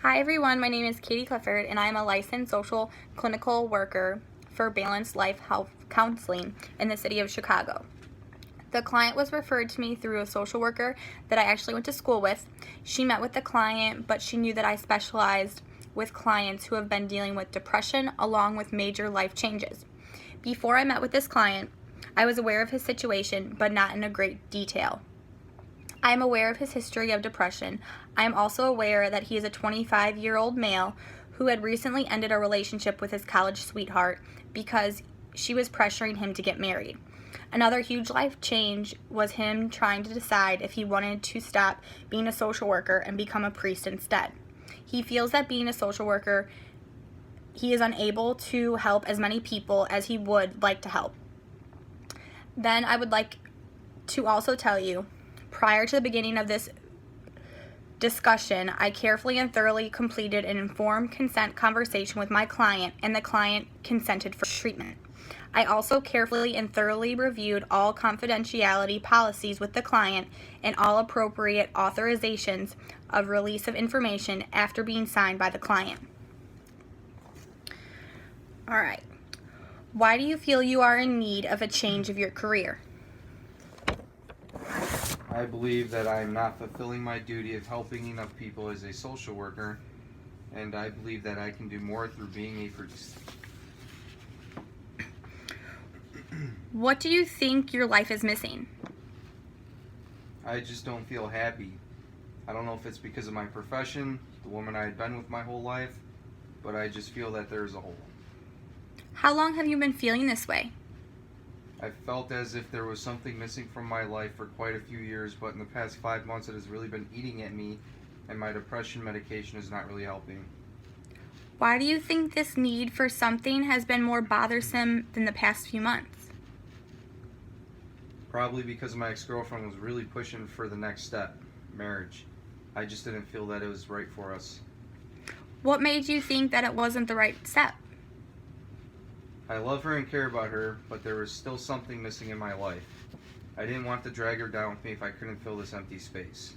Hi everyone, my name is Katie Clifford and I am a licensed social clinical worker for Balanced Life Health Counseling in the city of Chicago. The client was referred to me through a social worker that I actually went to school with. She met with the client, but she knew that I specialized with clients who have been dealing with depression along with major life changes. Before I met with this client, I was aware of his situation, but not in a great detail. I am aware of his history of depression. I am also aware that he is a 25-year-old male who had recently ended a relationship with his college sweetheart because she was pressuring him to get married. Another huge life change was him trying to decide if he wanted to stop being a social worker and become a priest instead. He feels that being a social worker, he is unable to help as many people as he would like to help. Then I would like to also tell you, prior to the beginning of this discussion, I carefully and thoroughly completed an informed consent conversation with my client, and the client consented for treatment. I also carefully and thoroughly reviewed all confidentiality policies with the client and all appropriate authorizations of release of information after being signed by the client. All right. Why do you feel you are in need of a change of your career? I believe that I'm not fulfilling my duty of helping enough people as a social worker, and I believe that I can do more through being a priest. What do you think your life is missing? I just don't feel happy. I don't know if it's because of my profession, the woman I had been with my whole life, but I just feel that there's a hole. How long have you been feeling this way? I felt as if there was something missing from my life for quite a few years, but in the past 5 months it has really been eating at me, and my depression medication is not really helping. Why do you think this need for something has been more bothersome than the past few months? Probably because my ex-girlfriend was really pushing for the next step, marriage. I just didn't feel that it was right for us. What made you think that it wasn't the right step? I love her and care about her, but there was still something missing in my life. I didn't want to drag her down with me if I couldn't fill this empty space.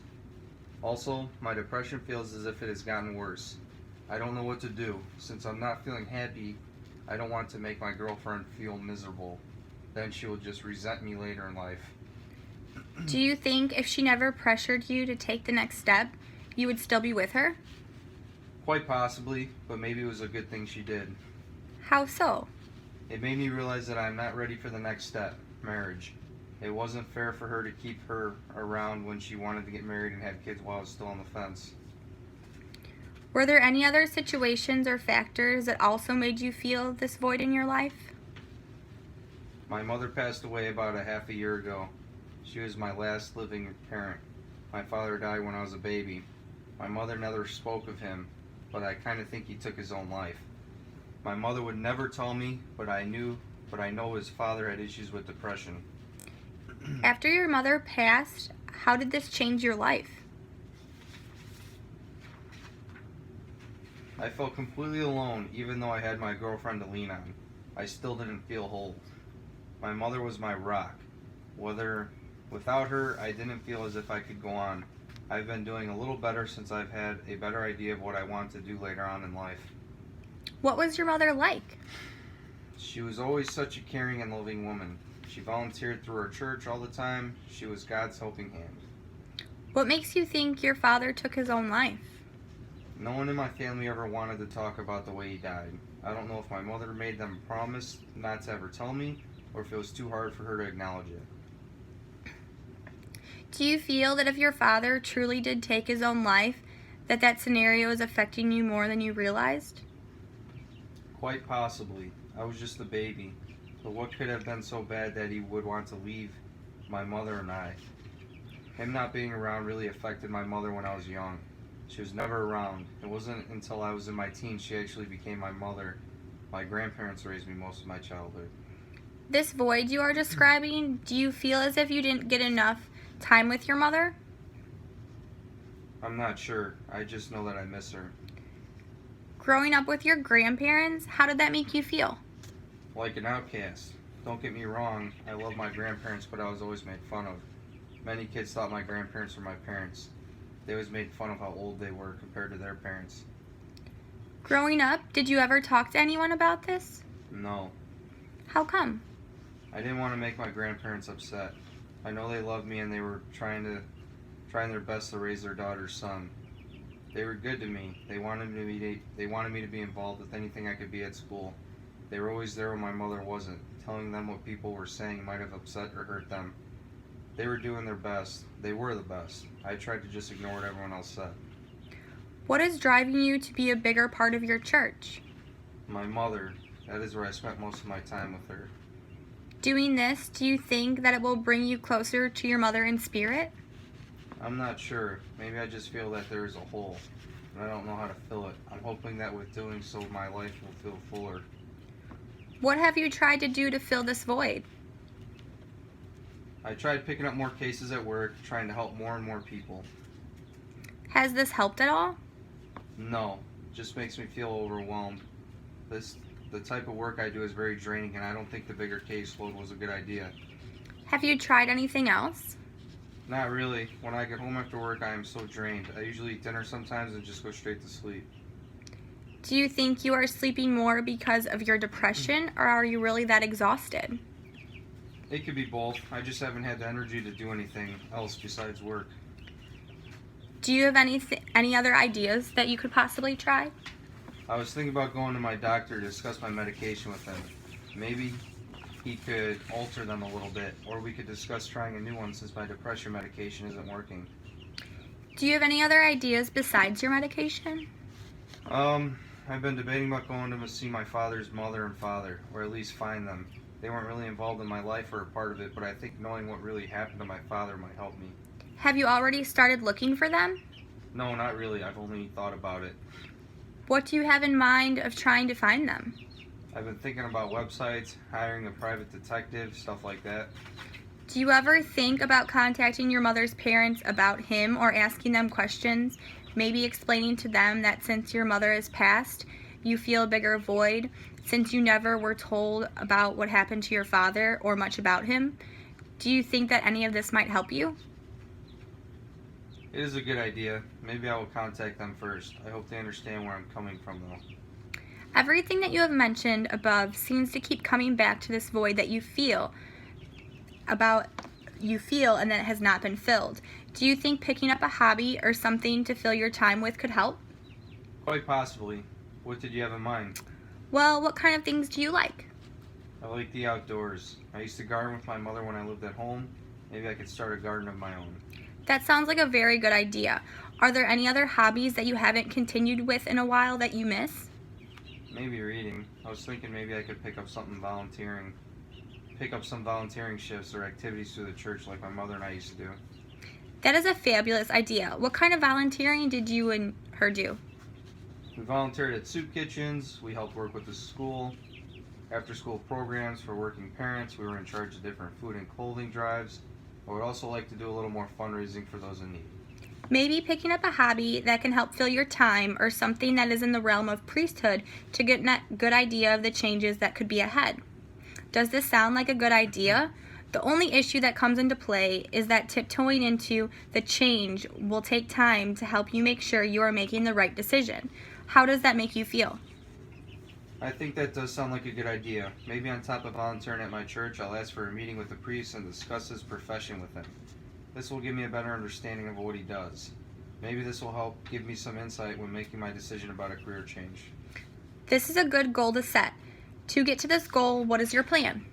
Also, my depression feels as if it has gotten worse. I don't know what to do. Since I'm not feeling happy, I don't want to make my girlfriend feel miserable. Then she will just resent me later in life. Do you think if she never pressured you to take the next step, you would still be with her? Quite possibly, but maybe it was a good thing she did. How so? It made me realize that I'm not ready for the next step, marriage. It wasn't fair for her to keep her around when she wanted to get married and have kids while I was still on the fence. Were there any other situations or factors that also made you feel this void in your life? My mother passed away about a half a year ago. She was my last living parent. My father died when I was a baby. My mother never spoke of him, but I kind of think he took his own life. My mother would never tell me, but I know his father had issues with depression. After your mother passed, how did this change your life? I felt completely alone, even though I had my girlfriend to lean on. I still didn't feel whole. My mother was my rock. Without her, I didn't feel as if I could go on. I've been doing a little better since I've had a better idea of what I want to do later on in life. What was your mother like? She was always such a caring and loving woman. She volunteered through her church all the time. She was God's helping hand. What makes you think your father took his own life? No one in my family ever wanted to talk about the way he died. I don't know if my mother made them promise not to ever tell me, or if it was too hard for her to acknowledge it. Do you feel that if your father truly did take his own life, that scenario is affecting you more than you realized? Quite possibly. I was just a baby. But what could have been so bad that he would want to leave my mother and I? Him not being around really affected my mother when I was young. She was never around. It wasn't until I was in my teens she actually became my mother. My grandparents raised me most of my childhood. This void you are describing, do you feel as if you didn't get enough time with your mother? I'm not sure. I just know that I miss her. Growing up with your grandparents, how did that make you feel? Like an outcast. Don't get me wrong, I love my grandparents, but I was always made fun of. Many kids thought my grandparents were my parents. They always made fun of how old they were compared to their parents. Growing up, did you ever talk to anyone about this? No, How come? I didn't want to make my grandparents upset. I know they loved me and they were trying their best to raise their daughter's son. They were good to me. They wanted me to be involved with anything I could be at school. They were always there when my mother wasn't, telling them what people were saying might have upset or hurt them. They were doing their best. They were the best. I tried to just ignore what everyone else said. What is driving you to be a bigger part of your church? My mother, that is where I spent most of my time with her. Doing this, do you think that it will bring you closer to your mother in spirit? I'm not sure. Maybe I just feel that there is a hole, and I don't know how to fill it. I'm hoping that with doing so, my life will feel fuller. What have you tried to do to fill this void? I tried picking up more cases at work, trying to help more and more people. Has this helped at all? No, it just makes me feel overwhelmed. The type of work I do is very draining, and I don't think the bigger caseload was a good idea. Have you tried anything else? Not really. When I get home after work, I am so drained. I usually eat dinner sometimes and just go straight to sleep. Do you think you are sleeping more because of your depression, or are you really that exhausted? It could be both. I just haven't had the energy to do anything else besides work. Do you have any other ideas that you could possibly try? I was thinking about going to my doctor to discuss my medication with him. Maybe he could alter them a little bit, or we could discuss trying a new one since my depression medication isn't working. Do you have any other ideas besides your medication? I've been debating about going to see my father's mother and father, or at least find them. They weren't really involved in my life or a part of it, but I think knowing what really happened to my father might help me. Have you already started looking for them? No, not really. I've only thought about it. What do you have in mind of trying to find them? I've been thinking about websites, hiring a private detective, stuff like that. Do you ever think about contacting your mother's parents about him or asking them questions, maybe explaining to them that since your mother has passed, you feel a bigger void since you never were told about what happened to your father or much about him? Do you think that any of this might help you? It is a good idea. Maybe I will contact them first. I hope they understand where I'm coming from, though. Everything that you have mentioned above seems to keep coming back to this void that you feel and that it has not been filled. Do you think picking up a hobby or something to fill your time with could help? Quite possibly. What did you have in mind? Well, what kind of things do you like? I like the outdoors. I used to garden with my mother when I lived at home. Maybe I could start a garden of my own. That sounds like a very good idea. Are there any other hobbies that you haven't continued with in a while that you miss? Maybe reading. I was thinking maybe I could pick up some volunteering shifts or activities through the church like my mother and I used to do. That is a fabulous idea. What kind of volunteering did you and her do? We volunteered at soup kitchens. We helped work with the school. After school programs for working parents. We were in charge of different food and clothing drives. I would also like to do a little more fundraising for those in need. Maybe picking up a hobby that can help fill your time or something that is in the realm of priesthood to get a good idea of the changes that could be ahead. Does this sound like a good idea? The only issue that comes into play is that tiptoeing into the change will take time to help you make sure you are making the right decision. How does that make you feel? I think that does sound like a good idea. Maybe on top of volunteering at my church, I'll ask for a meeting with the priest and discuss his profession with him. This will give me a better understanding of what he does. Maybe this will help give me some insight when making my decision about a career change. This is a good goal to set. To get to this goal, what is your plan?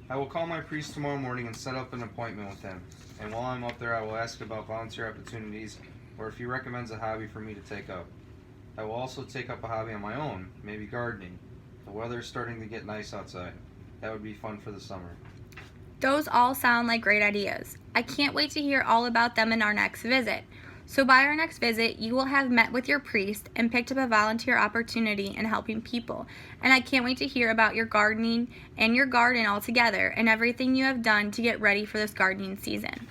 I will call my priest tomorrow morning and set up an appointment with him. And while I'm up there, I will ask about volunteer opportunities or if he recommends a hobby for me to take up. I will also take up a hobby on my own, maybe gardening. The weather is starting to get nice outside. That would be fun for the summer. Those all sound like great ideas. I can't wait to hear all about them in our next visit. So by our next visit, you will have met with your priest and picked up a volunteer opportunity in helping people. And I can't wait to hear about your gardening and your garden altogether and everything you have done to get ready for this gardening season.